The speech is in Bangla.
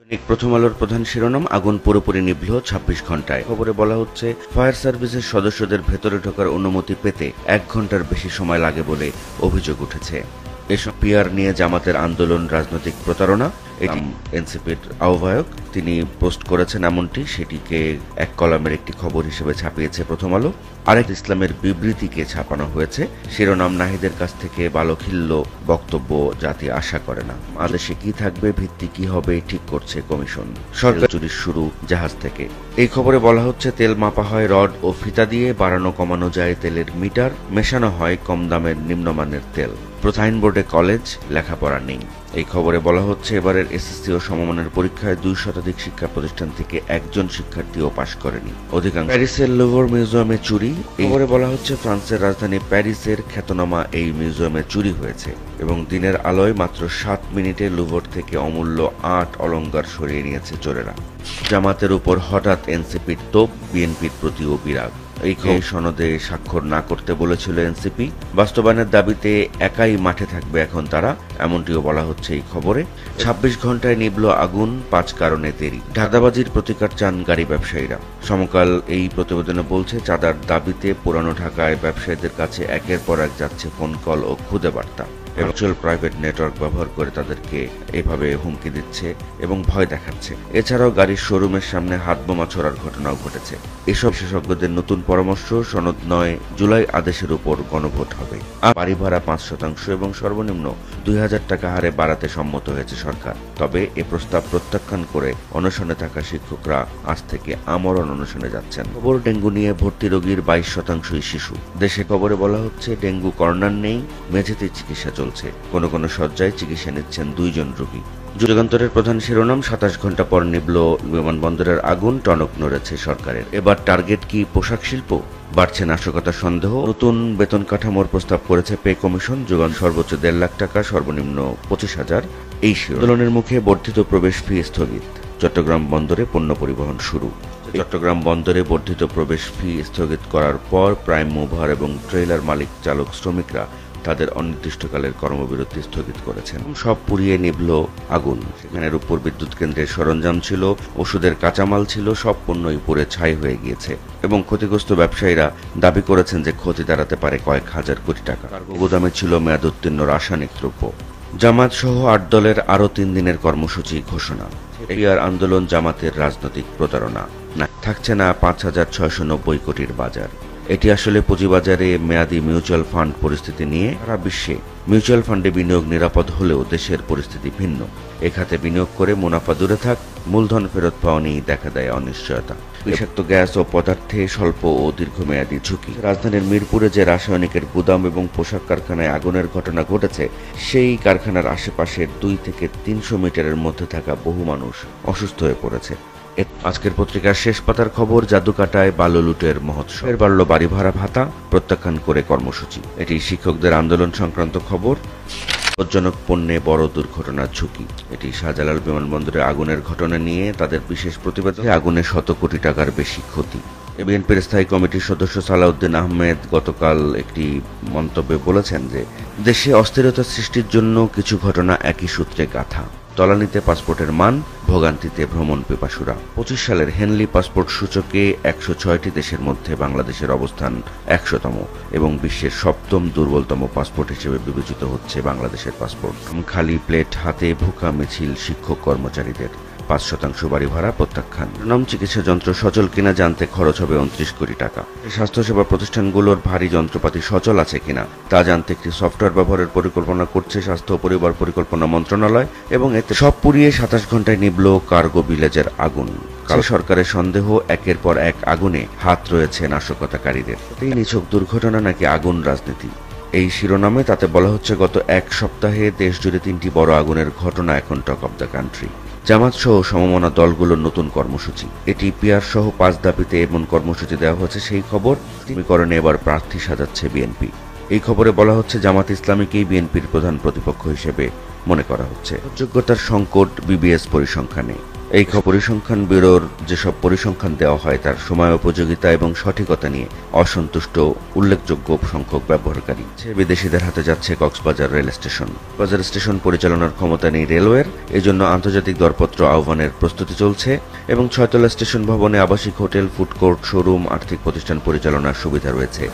প্রথম আলোর প্রধান শিরোনাম, আগুন পুরোপুরি নিভল ২৬ ঘন্টায়। খবরে বলা হচ্ছে, ফায়ার সার্ভিসের সদস্যদের ভেতরে ঢোকার অনুমতি পেতে ১ ঘন্টার বেশি সময় লাগে বলে অভিযোগ উঠেছে। এসব পিআর নিয়ে জামাতের আন্দোলন রাজনৈতিক প্রতারণা, এটি এনসিপির আহ্বায়ক তিনি পোস্ট করেছেন এমনটি, সেটিকে এক কলামের একটি খবর হিসেবে ছাপিয়েছে প্রথম আলো। আরেক ইসলামের বিবৃতিকে ছাপানো হয়েছে শিরোনাম, নাহিদের কাছ থেকে বালখিল্য বক্তব্য জাতি আশা করে না। আদেশে কি থাকবে, ভিত্তি কি হবে ঠিক করছে কমিশন। সরকার চুরির শুরু জাহাজ থেকে। এই খবরে বলা হচ্ছে, তেল মাপা হয় রড ও ফিতা দিয়ে, বাড়ানো কমানো যায় তেলের মিটার, মেশানো হয় কম দামের নিম্নমানের তেল। সাইনবোর্ডে কলেজ, লেখাপড়া নেই। এই খবরে বলা হচ্ছে, এবারের এসএসসি ও সমমানের পরীক্ষায় ২ শতাধিক শিক্ষা প্রতিষ্ঠান থেকে একজন শিক্ষার্থীও পাশ করেনি। অধিকাংশ প্যারিসের লুভর মিউজিয়ামে চুরি। এই খবরে বলা হচ্ছে, ফ্রান্সের রাজধানী প্যারিসের খ্যাতনামা এই মিউজিয়ামে চুরি হয়েছে এবং দিনের আলোয় মাত্র ৭ মিনিটে লুভর থেকে অমূল্য ৮ অলংকার সরিয়ে নিয়েছে চোরেরা। জামাতের উপর হঠাৎ এনসিপির তোপ, বিএনপির প্রতিও বিরাগ। এই সনদে স্বাক্ষর না করতে বলেছিল এনসিপি, বাস্তবায়নের দাবিতে একাই মাঠে থাকবে এখন তারা, এমনটিও বলা হচ্ছে এই খবরে। ২৬ ঘন্টায় নিভল আগুন, ৫ কারণে দেরি। ঢাকাবাজির প্রতিকার চান গাড়ি ব্যবসায়ীরা। সমকাল এই প্রতিবেদনে বলছে, চাঁদার দাবিতে পুরানো ঢাকায় ব্যবসায়ীদের কাছে একের পর এক যাচ্ছে ফোন কল ও খুদে বার্তা। ভার্চুয়াল প্রাইভেট নেটওয়ার্ক ব্যবহার করে তাদেরকে এভাবে হুমকি দিচ্ছে এবং ভয় দেখাচ্ছে। এছাড়াও গাড়ির শোরুমের সামনে হাত বোমা ছোড়ার ঘটনাও ঘটেছে। এসব বিশেষজ্ঞদের নতুন পরামর্শ, সনদ নয়, জুলাই আদেশের উপর গণভোট হবে। বাড়ি ভাড়া ৫% এবং সর্বনিম্ন ২০০০ টাকা হারে বাড়াতে সম্মত হয়েছে সরকার। তবে এ প্রস্তাব প্রত্যাখ্যান করে অনশনে থাকা শিক্ষকরা আজ থেকে আমরণ অনশনে যাচ্ছেন। খবর, ডেঙ্গু নিয়ে ভর্তি রোগীর ২২% শিশু। দেশে খবরে বলা হচ্ছে, ডেঙ্গু কর্নার নেই, মেঝেতে চিকিৎসা চলছে। কোনো কোনো শয্যায় চিকিৎসা নিচ্ছেন ২ জন রোগী। যুগান্তরের প্রধান শিরোনাম, ২৭ ঘন্টা পর নিভল বিমানবন্দরের আগুন, টনক নড়েছে সরকারের। এবার টার্গেট কি পোশাক শিল্প? বাড়ছে নাশকতার সন্দেহ। নতুন বেতন কাঠামোর প্রস্তাব করেছে পে কমিশন। যোগান সর্বোচ্চ ১.৫ লাখ টাকা, সর্বনিম্ন ২৫,০০০। এই আন্দোলনের মুখে বর্ধিত প্রবেশ ফি স্থগিত। চট্টগ্রাম বন্দরে পণ্য পরিবহন শুরু। চট্টগ্রাম বন্দরে বর্ধিত প্রবেশ ফি স্থগিত করার পর প্রাইম মুভার এবং ট্রেলার মালিক চালক শ্রমিকরা তাদের অনির্দিষ্টকালের কর্মবিরতি স্থগিত করেছেন। সব পুড়িয়ে নিভল আগুন। সেখানে রূপপুর বিদ্যুৎ কেন্দ্রের সরঞ্জাম ছিল, ওষুধের কাঁচামাল ছিল, সব পণ্যই পুড়ে ছাই হয়ে গিয়েছে এবং ক্ষতিগ্রস্ত ব্যবসায়ীরা দাবি করেছেন যে ক্ষতি দাঁড়াতে পারে কয়েক হাজার কোটি টাকা। গোদামে ছিল মেয়াদোত্তীর্ণ রাসায়নিক দ্রব্য। জামাত সহ ৮ দলের আরও ৩ দিনের কর্মসূচি ঘোষণা। পিআর আন্দোলন জামাতের রাজনৈতিক প্রতারণা। না থাকছে না ৫,৬৯০ কোটির বাজার। এটি আসলে পুঁজিবাজারে মেয়াদী মিউচুয়াল ফান্ড পরিস্থিতি নিয়ে। সারা বিশ্বে মিউচুয়াল ফান্ডে বিনিয়োগ নিরাপদ হলেও দেশের পরিস্থিতি ভিন্ন। এ খাতে বিনিয়োগ করে মুনাফা দূরে থাক, মূলধন ফেরত পাওয়া নিয়েই দেখা দেয় অনিশ্চয়তা। বিষাক্ত গ্যাস ও পদার্থে স্বল্প ও দীর্ঘমেয়াদী ঝুঁকি। রাজধানীর মিরপুরে যে রাসায়নিকের গুদাম এবং পোশাক কারখানায় আগুনের ঘটনা ঘটেছে, সেই কারখানার আশেপাশের ২ থেকে ৩০০ মিটারের মধ্যে থাকা বহু মানুষ অসুস্থ হয়ে পড়েছে। আজকের পত্রিকার শেষ পাতার খবর, জাদুকাটায় বাল্য লুটের মহোৎসব। বাড়ল বাড়ি ভাড়া ভাতা, প্রত্যাখ্যান করে কর্মসূচি। এটি শিক্ষকদের আন্দোলন সংক্রান্ত খবর। বিপজ্জনক পণ্যে বড় দুর্ঘটনার ঝুঁকি। এটি শাহজালাল বিমানবন্দরে আগুনের ঘটনা নিয়ে তাদের বিশেষ প্রতিবেদন। আগুনে ১০০ কোটি টাকার বেশি ক্ষতি। বিএনপির স্থায়ী কমিটির সদস্য সালাউদ্দিন আহমেদ গতকাল একটি মন্তব্যে বলেছেন যে, দেশে অস্থিরতা সৃষ্টির জন্য কিছু ঘটনা একই সূত্রে গাঁথা। তলানিতে পাসপোর্টের মান, ভোগান্তিতে ভ্রমণ পিপাসুরা। ২৫ সালের হেনলি পাসপোর্ট সূচকে ১০৬টি দেশের মধ্যে বাংলাদেশের অবস্থান ১০০তম এবং বিশ্বের ৭ম দুর্বলতম পাসপোর্ট হিসেবে বিবেচিত হচ্ছে বাংলাদেশের পাসপোর্ট। খালি প্লেট হাতে ভুকা মিছিল শিক্ষক কর্মচারীদের। ৫% বাড়ি ভাড়া প্রত্যাখ্যান। চিকিৎসা যন্ত্র সচল কিনা জানতে খরচ হবে ২৯ কোটি টাকা। স্বাস্থ্যসেবা প্রতিষ্ঠানগুলোর ভারী যন্ত্রপাতি সচল আছে কিনা তা জানতে একটি সফটওয়্যার ব্যবহারের পরিকল্পনা করছে স্বাস্থ্য ও পরিবার পরিকল্পনা মন্ত্রণালয় এবং এতে সব পুড়িয়ে ২৭ ঘন্টায় নিভল কার্গো ভিলেজের আগুন। কাল সরকারের সন্দেহ, একের পর এক আগুনে হাত রয়েছে নাশকতাকারীদের। এই নিছক দুর্ঘটনা নাকি আগুন রাজনীতি? এই শিরোনামে তাতে বলা হচ্ছে, গত ১ সপ্তাহে দেশ জুড়ে 3টি বড় আগুনের ঘটনা এখন টক অব দ্য কান্ট্রি। জামাত সহ সমমনা দলগুলোর নতুন কর্মসূচি। এটি পিআর সহ ৫ দাবিতে এমন কর্মসূচি দেওয়া হচ্ছে সেই খবর। সমীকরণে এবার প্রার্থী সাজাচ্ছে বিএনপি। এই খবরে বলা হচ্ছে, জামাত ইসলামীকেই বিএনপির প্রধান প্রতিপক্ষ হিসেবে মনে করা হচ্ছে। যোগ্যতার সংকট বিবিএস পরিসংখ্যানে। এই পরিসংখ্যান ব্যুরোর যেসব পরিসংখ্যান দেওয়া হয় তার সময় উপযোগিতা এবং সঠিকতা নিয়ে অসন্তুষ্ট উল্লেখযোগ্য সংখ্যক ব্যবহারকারী। বিদেশিদের হাতে যাচ্ছে কক্সবাজার রেল স্টেশন। বাজার স্টেশন পরিচালনার ক্ষমতা নেই রেলওয়ের, এজন্য আন্তর্জাতিক দরপত্র আহ্বানের প্রস্তুতি চলছে এবং 6 তলা স্টেশন ভবনে আবাসিক হোটেল, ফুড কোর্ট, শোরুম, আর্থিক প্রতিষ্ঠান পরিচালনার সুবিধা রয়েছে।